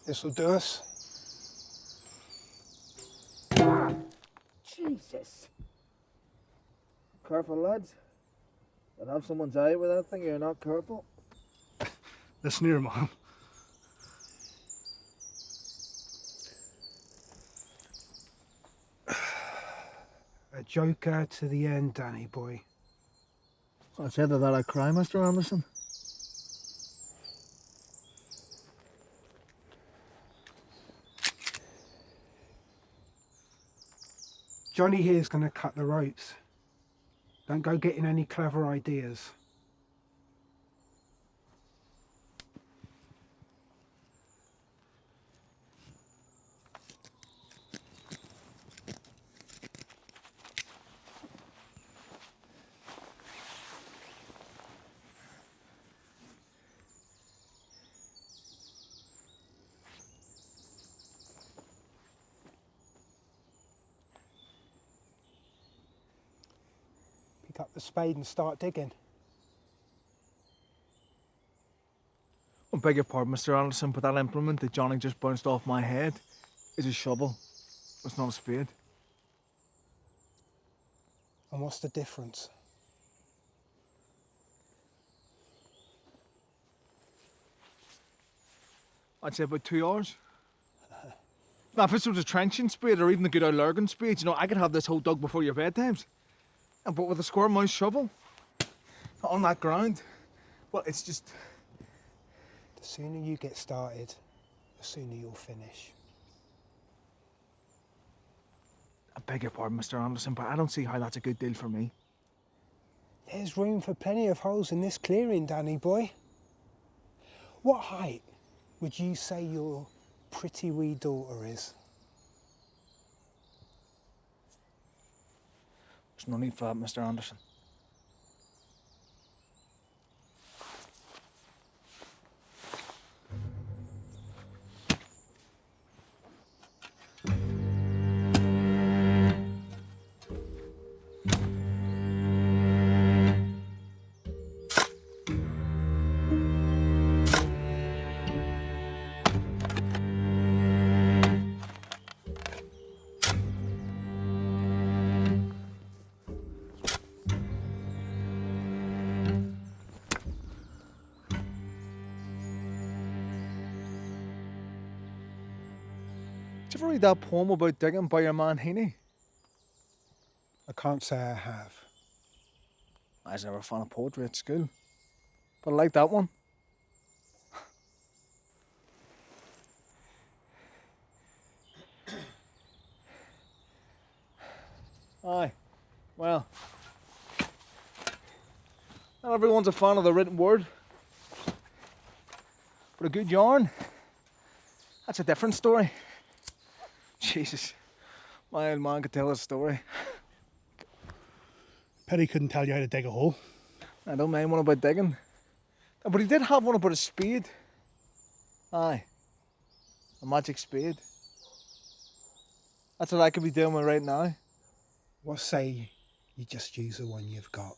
This'll do us. Jesus. Careful, lads. You'll have someone's eye with that thing, you're not careful. Listen here, Mom. A joker to the end, Danny boy. I said that I cry, Mr. Anderson. Johnny here's going to cut the ropes. Don't go getting any clever ideas. Pick up the spade and start digging. I beg your pardon, Mr. Anderson, but that implement that Johnny just bounced off my head is a shovel. It's not a spade. And what's the difference? I'd say about 2 hours. Now, if this was a trenching spade or even the good old Lurgan spade, you know, I could have this whole dug before your bedtimes. But with a square mouse shovel on that ground, well, it's just... The sooner you get started, the sooner you'll finish. I beg your pardon, Mr. Anderson, but I don't see how that's a good deal for me. There's room for plenty of holes in this clearing, Danny boy. What height would you say your pretty wee daughter is? There's no need for that, Mr. Anderson. Did you ever read that poem about digging by your man Heaney? I can't say I have. I was never a fan of poetry at school, but I like that one. Aye, well, not everyone's a fan of the written word, but a good yarn, that's a different story. Jesus, my old man could tell a story. Petty couldn't tell you how to dig a hole. I don't mind one about digging. But he did have one about a spade. Aye. A magic spade. That's what I could be doing with right now. What say you just use the one you've got?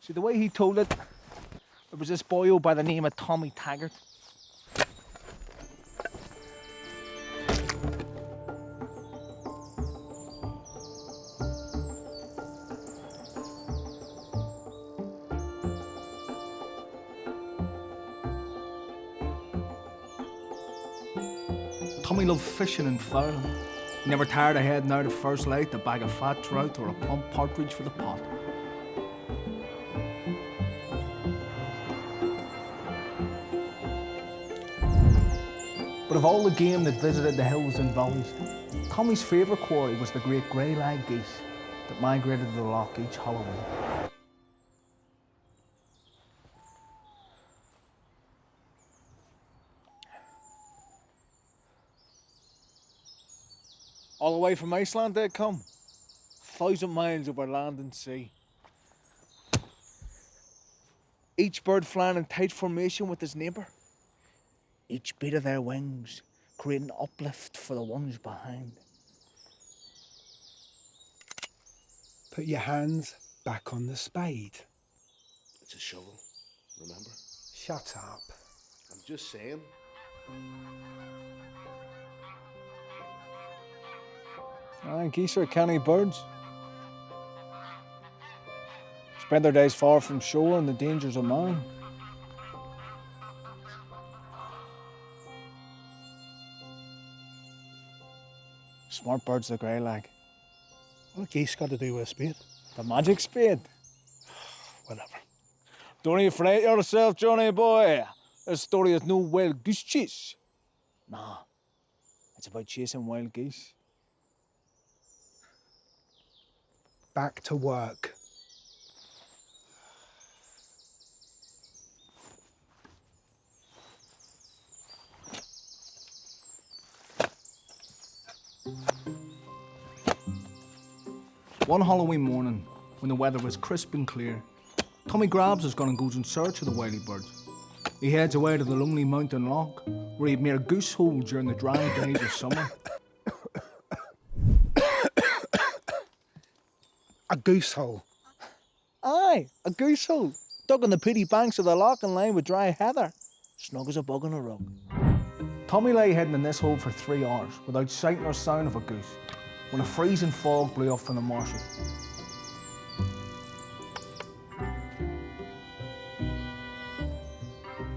See, the way he told it, there was this boyo by the name of Tommy Taggart. Tommy loved fishing and fowling. He never tired of heading out at first light to bag a fat trout or a plump partridge for the pot. But of all the game that visited the hills and valleys, Tommy's favourite quarry was the great grey-lag geese that migrated to the loch each Halloween. All the way from Iceland they'd come, 1,000 miles over land and sea. Each bird flying in tight formation with his neighbour. Each beat of their wings creating uplift for the ones behind. Put your hands back on the spade. It's a shovel, remember? Shut up. I'm just saying. Aye, geese are canny birds. Spend their days far from shore and the dangers of mine. Smart birds, the greylag. What geese got to do with a spade? The magic spade. Whatever. Don't you fret yourself, Johnny boy. This story is no wild goose chase. Nah, it's about chasing wild geese. Back to work. One Halloween morning, when the weather was crisp and clear, Tommy grabs his gun and goes in search of the wily bird. He heads away to the lonely mountain loch, where he'd made a goose hole during the dry days of summer. A goose hole. Aye, a goose hole, dug on the peaty banks of the loch and lined with dry heather, snug as a bug on a rug. Tommy lay hidden in this hole for 3 hours, without sight nor sound of a goose, when a freezing fog blew up from the marshes.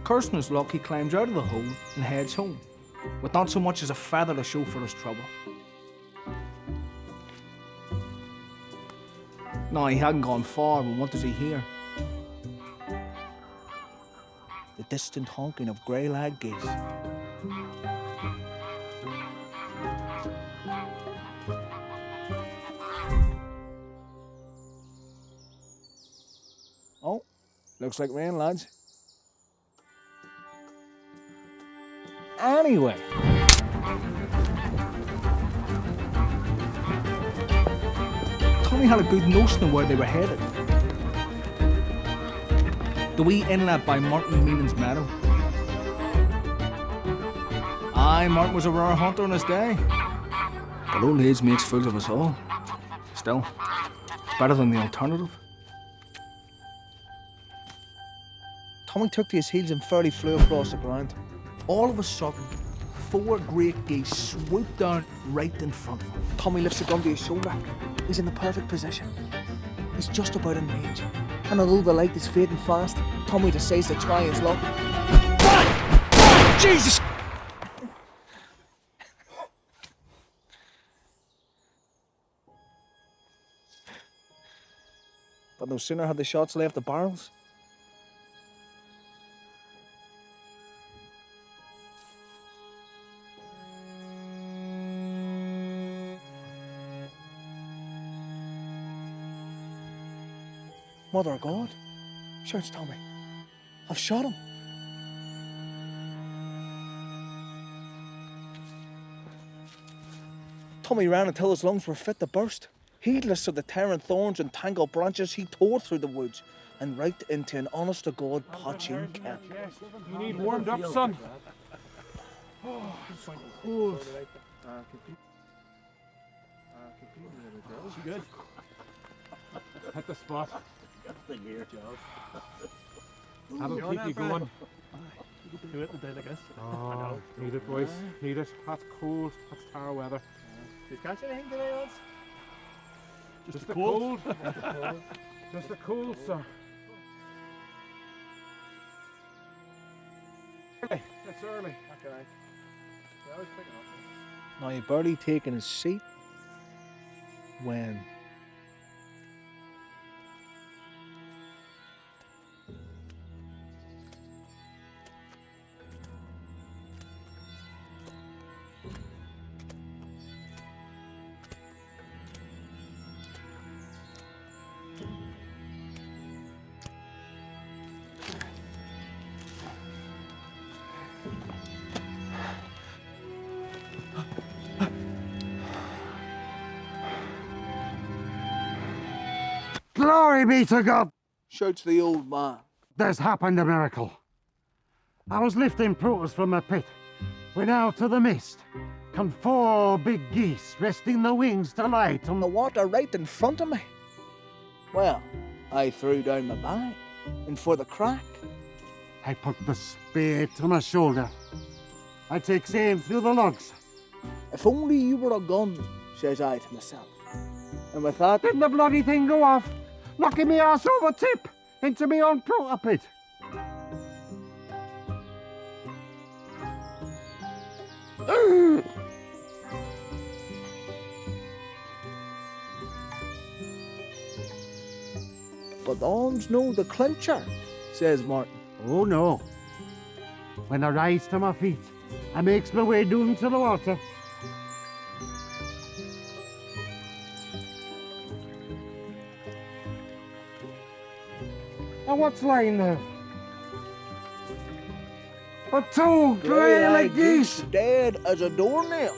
Cursing his luck, he climbs out of the hole and heads home, with not so much as a feather to show for his trouble. No, he hadn't gone far, but what does he hear? The distant honking of grey-lag geese. Oh, looks like rain, lads. Anyway. Tommy had a good notion of where they were headed. The wee inlet by Martin Meenan's meadow. Aye, Martin was a rare hunter in his day. But old age makes fools of us all. Still, it's better than the alternative. Tommy took to his heels and fairly flew across the ground. All of a sudden, 4 great geese swooped down right in front of him. Tommy lifts the gun to his shoulder. He's in the perfect position. He's just about in range. And although the light is fading fast, Tommy decides to try his luck. Run! Jesus! But no sooner had the shots left the barrels, Mother of God, shouts Tommy. I've shot him. Tommy ran until his lungs were fit to burst. Heedless of the tearing thorns and tangled branches, he tore through the woods and right into an honest-to-God poaching camp. You need warmed up, son. Oh, it's cold. Good. Hit the spot. That'll keep you going. Do it in the day like this. Oh, need it, boys. Need it. That's cold. That's tar weather. Did you catch anything today, lads? Just the cold. Just the cold, sir. It's early. Okay. Yeah, I was picking up. Now he'd barely taken his seat when Glory be to God! shouts the old man. There's happened a miracle. I was lifting protos from a pit when out of the mist come 4 big geese resting their wings to light on The water right in front of me. Well, I threw down my bag, and for the crack. I put the spade to my shoulder. I takes aim through the logs. If only you were a gun, says I to myself. And with that, Didn't the bloody thing go off, knocking me arse over tip into me own proper pit. but arms know the clincher, says Martin. Oh no. When I rise to my feet, I makes my way down to the water. And what's lying there? But two grey like geese. Dead as a doornail.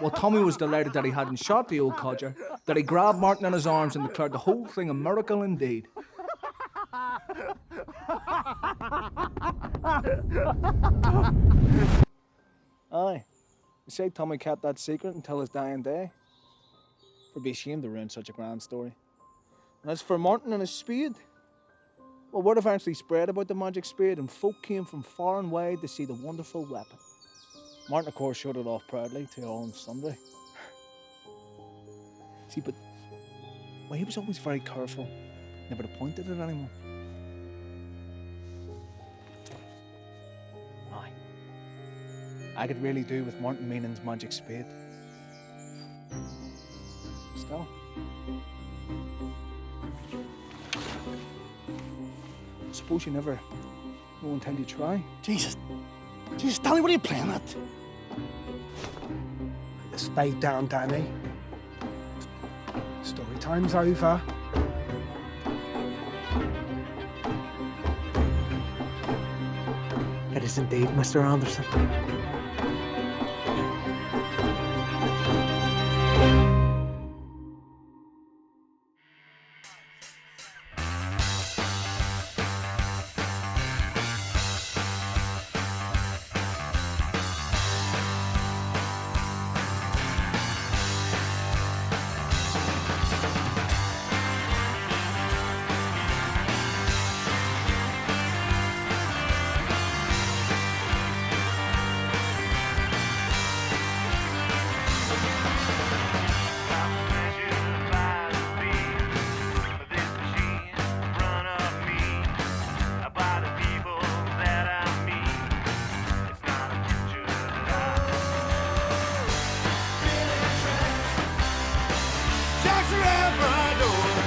Well, Tommy was delighted that he hadn't shot the old codger, that he grabbed Martin in his arms and declared the whole thing a miracle indeed. Aye, you say Tommy kept that secret until his dying day. Would be ashamed to ruin such a grand story. And as for Martin and his spade, well, word eventually spread about the Magic Spade, and folk came from far and wide to see the wonderful weapon. Martin, of course, showed it off proudly to all and sundry. See, but well, he was always very careful, never to point at it anymore. Aye, I could really do with Martin Meanan's Magic Spade. Still. Suppose you never know until you try. Jesus, Danny, what are you playing at? The spade down, Danny. Story time's over. It is indeed, Mr. Anderson. Jack's around my door.